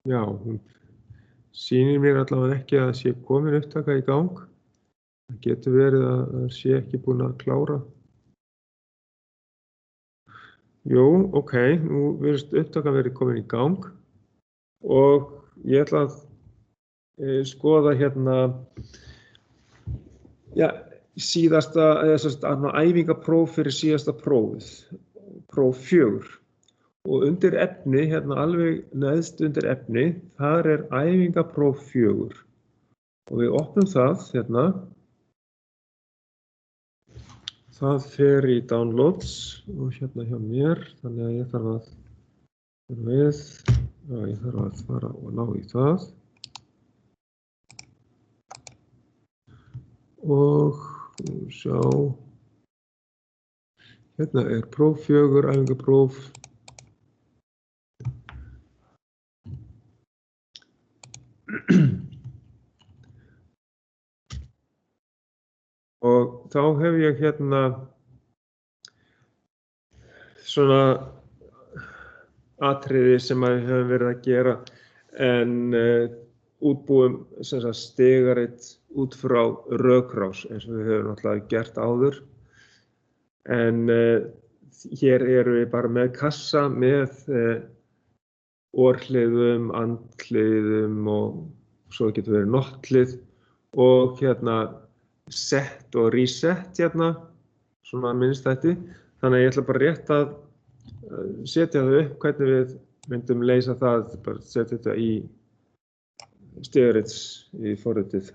Já, hún sýnir mér allavega ekki að sé komin upptaka í gang. Það getur verið að það sé ekki búin að klára. Jú, ok, nú virðist upptaka verið komin í gang og ég ætla að skoða hérna síðasta, æfingapróf fyrir síðasta prófið, próf 4. Og undir efni, hérna alveg neðst undir efni, þar er æfingapróf 4. Og við opnum það hérna. Það fer í downloads og hérna hjá mér, þannig að ég þarf að ég þarf að fara og ná í það. Og sjá, hérna er próf 4, æfingapróf. Og þá hef ég hérna svona atriði sem við höfum verið að gera en útbúum stigarit út frá rökrás eins og við höfum náttúrulega gert áður. En hér erum við bara með kassa með orhliðum, andhliðum og svo getur verið nothlið og hérna set og reset hérna, svona minnstætti. Þannig að ég ætla bara rétt að setja það upp hvernig við myndum leysa það, bara setja þetta í stigarits í forritið.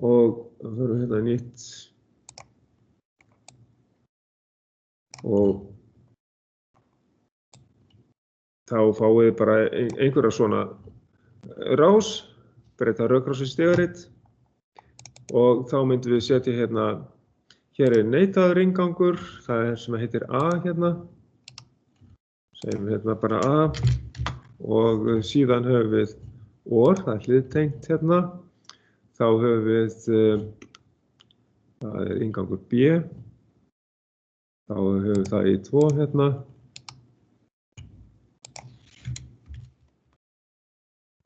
Og það fyrir hérna nýtt og þá fáið þið bara einhverja svona rás, breyta rökrás í stigarit og þá myndum við setja hérna, hér er neitaður inngangur, það er sem heitir A hérna, segjum hérna bara A og síðan höfum við OR, það er hliðtengt hérna, þá höfum við, það er inngangur B, þá höfum við það í 2 hérna.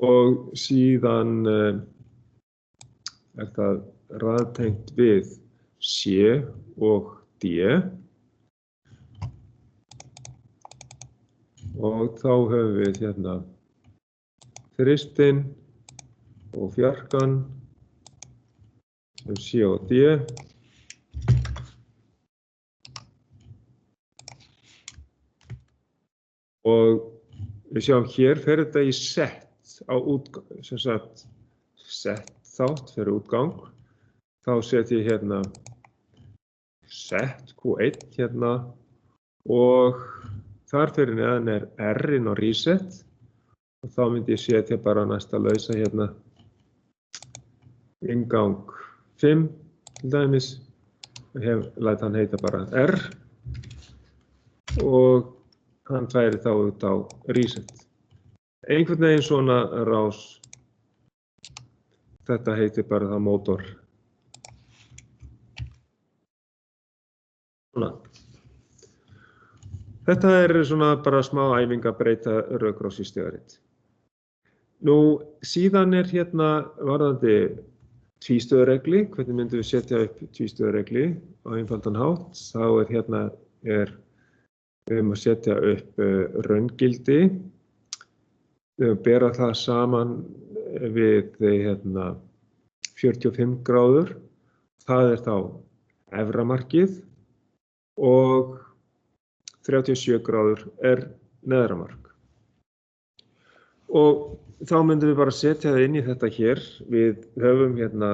Og síðan er það raðtengt við C og D. Og þá höfum við hérna þristinn og fjarkan sem C og D. Og við sjáum hér fer þetta í set á útgang, sem sagt set þátt fyrir útgang. Þá setjum ég hérna set Q1 hérna og þar fyrir neðan er R inn á reset og þá myndi ég setja bara næsta lausa hérna inngang 5 til dæmis og læt hann heita bara R og hann færi þá út á reset. Einhvern veginn svona rás, þetta heitir bara það mótor. Svona. Þetta er svona bara smá æfing að breyta rökrás í stigarit. Nú, síðan er hérna varðandi tvístöðuregli, hvernig myndum við setja upp tvístöðuregli á einfaldan hátt. Þá er hérna að setja upp raungildi. Við bera það saman við hérna 45 gráður. Það er þá eframarkið og 37 gráður er neðramark. Og þá myndum við bara setja það inn í þetta hér. Við höfum hérna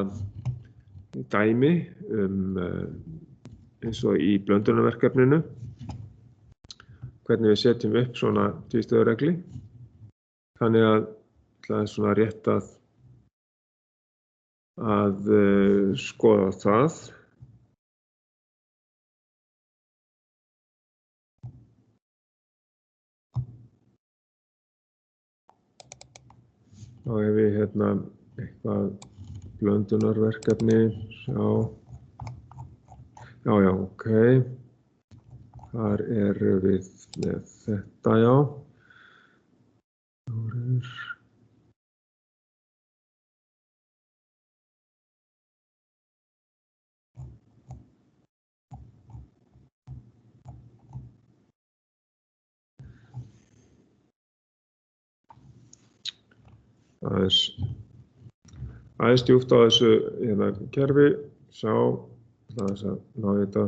dæmi eins og í blöndunarverkefninu hvernig við setjum upp svona tvístöðuregli. Þannig að það er svona rétt að skoða það. Þá hef ég hérna eitthvað blöndunarverkefni, sjá. Já, ok. Þar erum við með þetta, já. Aðeins djúpt á þessu kerfi, sjá, þess að ná þetta.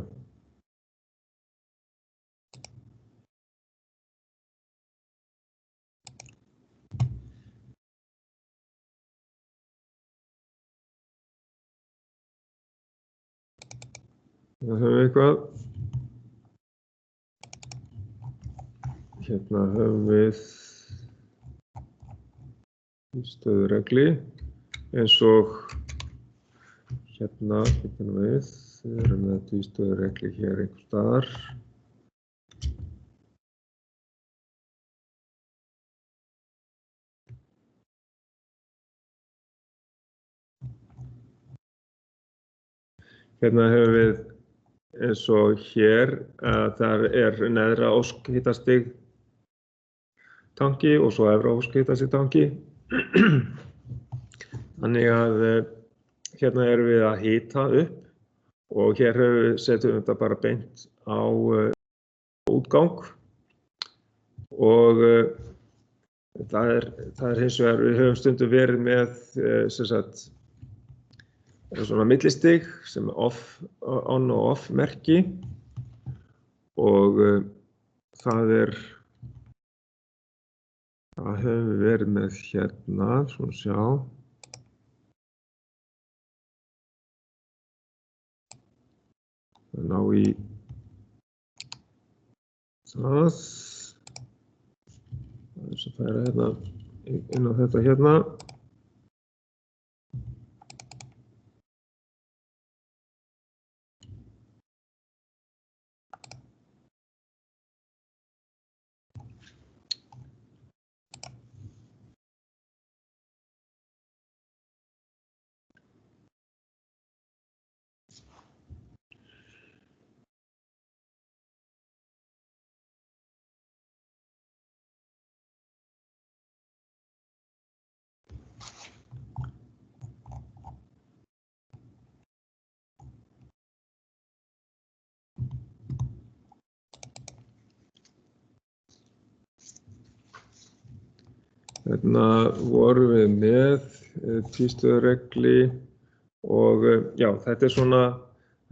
Það höfum við eitthvað. Hérna höfum við tvístöðuregli eins og hérna við erum með tvístöðuregli hér einhvers staðar. Hérna höfum við eins og hér að þar neðra óskhitastig tanki og svo efra óskhitastig tanki. Þannig að hérna erum við að hita upp og hér setjum við þetta bara beint á útgang og það er hins vegar, við höfum stundum verið með svona millistig sem er on og off merki og það höfum við verið með hérna, svona sjá. Ná í það. Þess að færa hérna inn á þetta hérna. Hérna vorum við með tvístöðuregli og já, þetta er svona,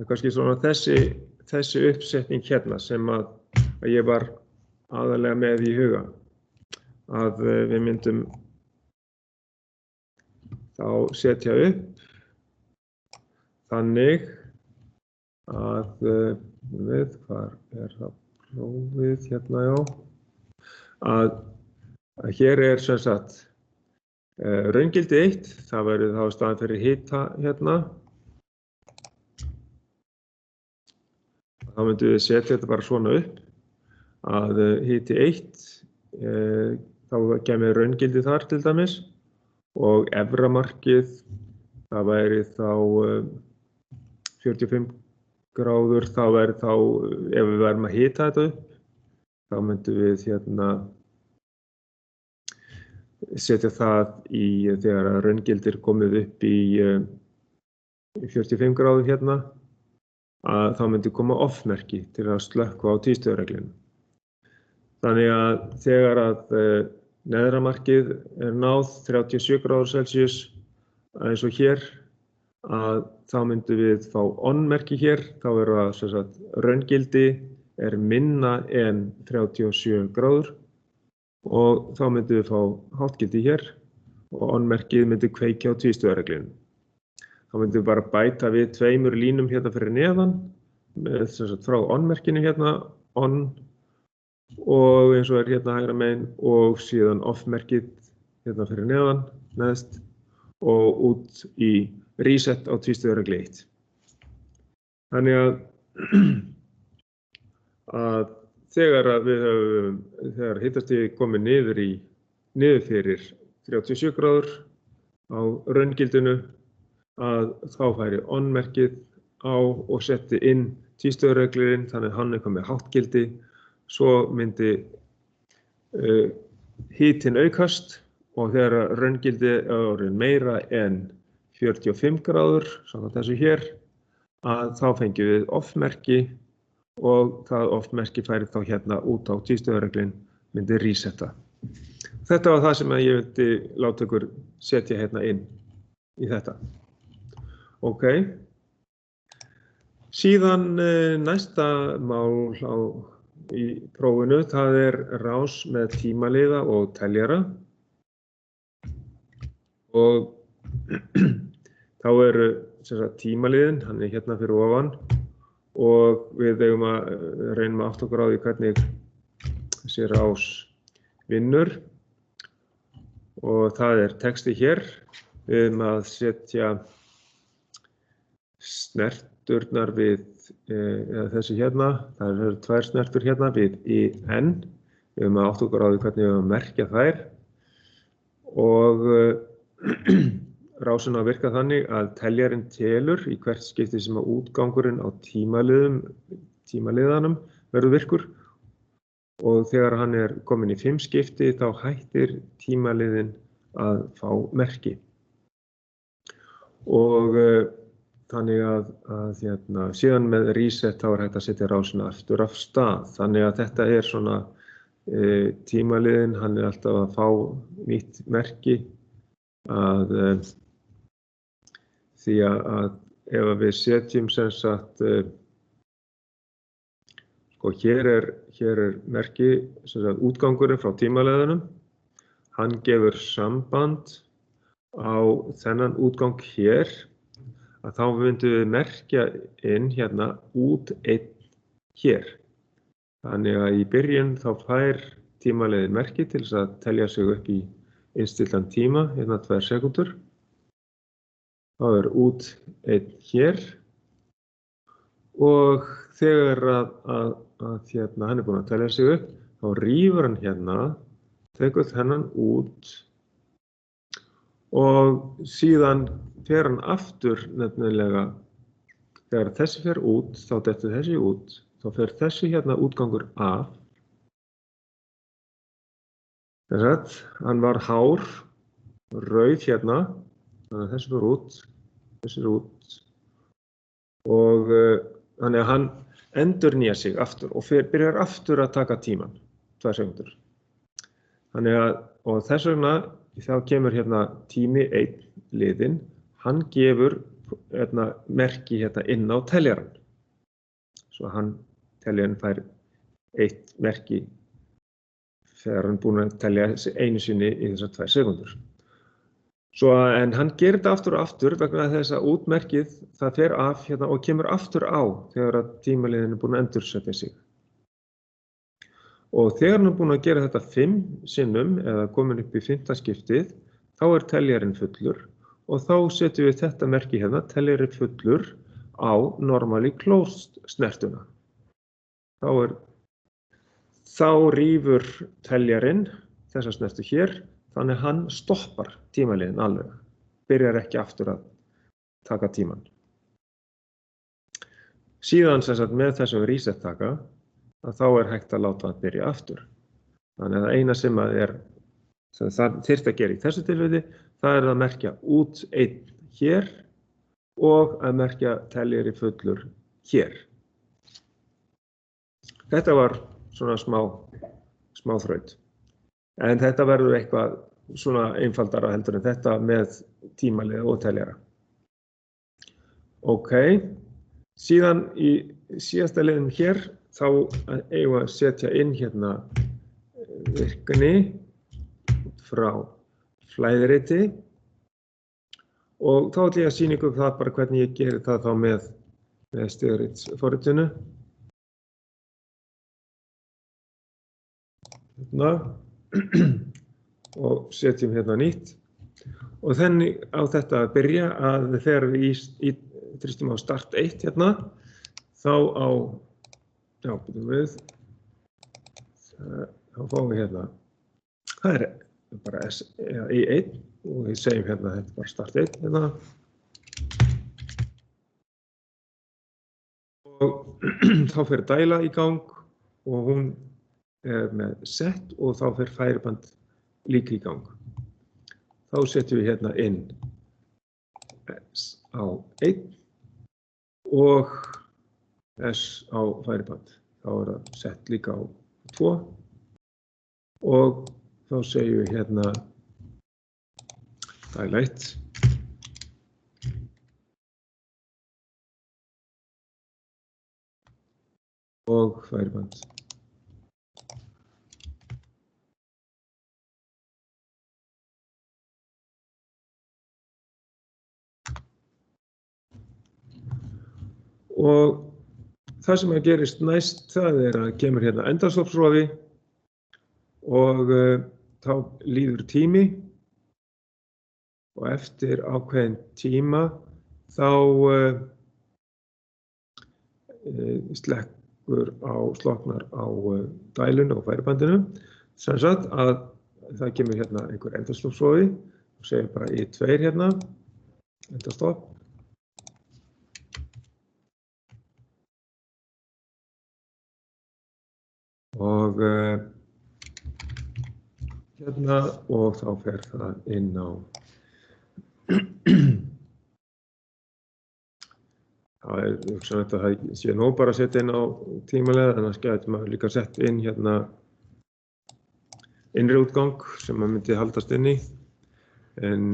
kannski svona þessi uppsetning hérna sem að ég var aðalega með í huga. Að við myndum þá setja upp þannig að, við, hvar það prófið hérna, já, að hér sem sagt raungildi 1, það verður þá staðan fyrir hita hérna. Þá myndum við setja þetta bara svona upp að hiti 1, þá kemur raungildi þar til dæmis og efra markið, það væri þá 45 gráður, þá væri þá, ef við værum að hita þetta upp, þá myndum við hérna setja það í þegar að raungildi komið upp í 45 gráður hérna, að þá myndi koma off-merki til að slökkva á tvístöðureglunum. Þannig að þegar að neðra markið náð 37 gráður Celsius eins og hér, að þá myndum við fá on-merki hér, þá það sem sagt raungildi minna en 37 gráður og þá myndum við fá háttgildi hér og on-merkið myndi kveikja á tvístöðureglunum. Þá myndum við bara bæta við 2 línum hérna fyrir neðan, sem sagt frá on-merkinu hérna, on, og eins og hérna hægra megin, og síðan off-merkið hérna fyrir neðan, neðst, og út í reset á tvístöðureglu 1. Þannig að þegar hitastigið komið niður fyrir 37 gráður á raungildinu, að þá færi on-merkið á og setti inn tvístöðureglurinn, þannig hann komið háttgildi, svo myndi hitinn aukast og þegar raungildi orðið meira en 45 gráður, samkvæmt þessu hér, að þá fengjum við off-merki og það off-merki færi þá hérna út á tvístöðureglinn, myndi resetta. Þetta var það sem ég vildi láta ykkur setja hérna inn í þetta. Ok. Síðan næsta mál í prófinu, það rás með tímaliða og teljara. Og þá tímaliðin, hann hérna fyrir ofan og við eigum að reynum að átta okkur á því hvernig þessi rás vinnur. Og það texti hér, við erum að setja snerturnar við, eða þessi hérna, það eru tvær snertur hérna við IN, við erum að átta okkur á því hvernig við erum að merkja þær og rásin að virka þannig að teljarinn telur í hvert skipti sem að útgangurinn á tímaliðanum verður virkur og þegar hann kominn í 5 skipti þá hættir tímaliðin að fá merki. Og þannig að síðan með reset þá hægt að setja rásina aftur af stað. Þannig að þetta svona tímaliðin, hann alltaf að fá nýtt merki því að ef við setjum sem sagt hér merki sem sagt útgangurinn frá tímaliðanum, hann gefur samband á þennan útgang hér, að þá myndum við merkja inn hérna út 1 hér. Þannig að í byrjun þá fær tímaliðin merki til þess að telja sig upp í innstillan tíma, hérna 2 sekúndur. Þá út 1 hér og þegar að hann búinn að telja sig upp, þá rífur hann hérna, tekur þennan út og síðan fer hann aftur nefnilega, þegar þessi fer út, þá dettur þessi út, þá fer þessi hérna útgangur af. Þess að hann var hár, rauð hérna, þannig að þessi fer út og þannig að hann endurnýjar sig aftur og byrjar aftur að taka tíman, 2 sekúndur. Þannig að, og þess vegna, þá kemur hérna tími 1 liðinn, hann gefur merki hérna inn á teljaran. Svo teljarinn fær 1 merki þegar hann búinn að telja einu sinni í þessar 2 sekúndur. En hann gerir þetta aftur og aftur vegna þess að útmerkið það fer af hérna og kemur aftur á þegar að tímaliðin búinn að endursetja sig. Og þegar hann búinn að gera þetta 5 sinnum eða komin upp í 5. skiptið, þá teljarinn fullur og þá setjum við þetta merki hérna, teljarinn fullur á normally closed snertuna. Þá rífur teljarinn þessa snertu hér, þannig hann stoppar tímaliðin alveg, byrjar ekki aftur að taka tíman. Síðan sem sagt með þessum reset taka, að þá hægt að láta að byrja aftur. Þannig að það eina sem það þyrfti að gera í þessu tilfelli, það að merkja út 1 hér og að merkja teljari fullur hér. Þetta var svona smá þraut. En þetta verður eitthvað svona einfaldara heldur en þetta með tímalið og teljara. Ok, síðan í síðasta liðum hér, þá eigum við að setja inn hérna virkni frá flæðiriti og þá ætla ég að sýna ykkur það bara hvernig ég gerir það þá með stiguritsforritinu. Hérna og setjum hérna nýtt og þannig á þetta að byrja að þegar við þrýstum á start 1 hérna þá þá fáum við hérna það bara I1 og við segjum hérna þetta bara start 1 hérna og þá fer dæla í gang og hún með set og þá fer færiband líka í gang. Þá setjum við hérna inn S á 1 og S á færiband. Þá það sett líka á 2 og þá segjum við hérna dæla 1. Og færiband. Og það sem gerist næst, það að kemur hérna endastoppsrofi og þá líður tími og eftir ákveðin tíma þá sloknar á dælunni og færibandinu. Sem sagt að það kemur hérna einhver endastoppsrofi og segjum bara I2 hérna, endastopp. Og hérna og þá fer það inn á það hugsanlegt að það sé nóg bara að setja inn á tímalega, þannig að gæti maður líka sett inn hérna innri útgang sem maður myndi haldast inn í. En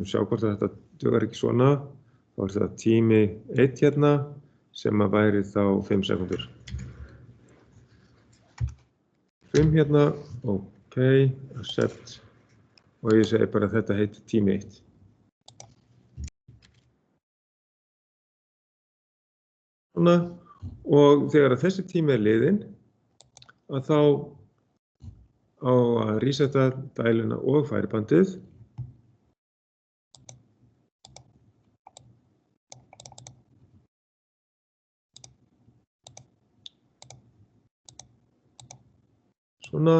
sjá hvort að þetta dugar ekki svona, þá það tími 1 hérna sem að væri þá 5 sekundur. 5 hérna, ok, accept og ég segi bara að þetta heitir tími 1. Svona, og þegar að þessi tími liðinn, að þá á að resetta dæluna og færibandið. Svona,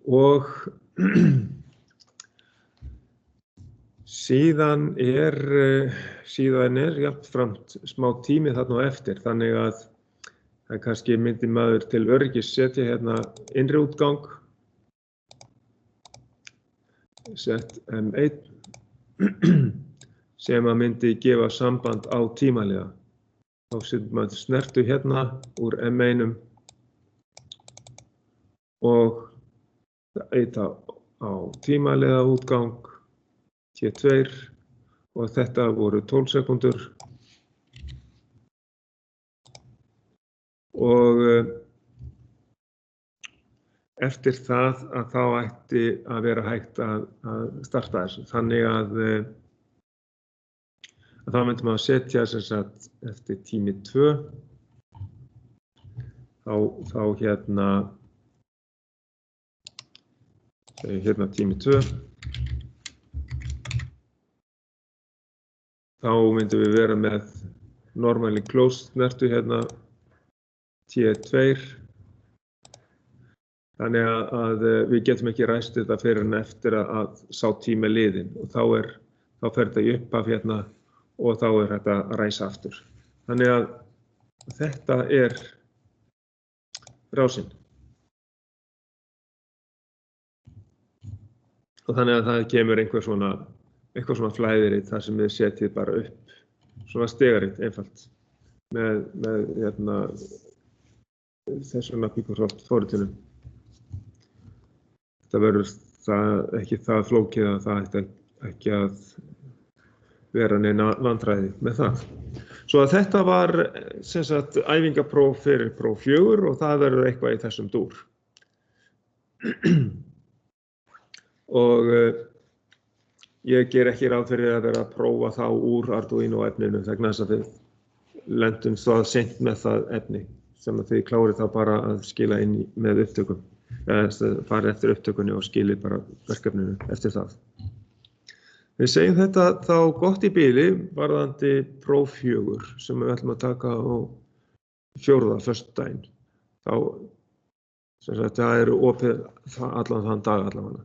og síðan er jafnframt smá tími þarna á eftir, þannig að það kannski myndi maður til öryggis setja hérna innri útgang, sett M1, sem að myndi gefa samband á tímalega. Þá setur maður snertu hérna úr M1 og eita á tímalega útgang T2 og þetta voru 12 sekundur og eftir það að þá ætti að vera hægt að starta þessu. Þannig að þá myndi maður setja sem sagt eftir tími 2 þá hérna tími 2 þá myndum við vera með normally closed snertu hérna T2 þannig að við getum ekki ræst þetta fyrir en eftir að sá tími liðinn og þá fer þetta í upphaf hérna og þá þetta að ræsa aftur. Þannig að þetta rásinn. Og þannig að það kemur eitthvað svona flæðirit þar sem við setjum bara upp svona stegarit einfalt með þessum Microsoft forritunum. Þetta verður ekki það flókið að það ætti ekki að vera neina vandræði með það. Svo að þetta var sem sagt æfingapróf fyrir próf 4 og það verður eitthvað í þessum dúr. Og ég ger ekki ráð fyrir að vera að prófa þá úr Arduino efninu vegna þess að við lendum það seint með það efni sem að þið klárið þá bara að skila inn með upptökum. Eða fara eftir upptökunni og skili bara verkefninu eftir það. Við segjum þetta þá gott í bili varðandi próf 4 sem við ætlum að taka á 4. föstudaginn. Þá sem sagt það opið allan þann dag allavega.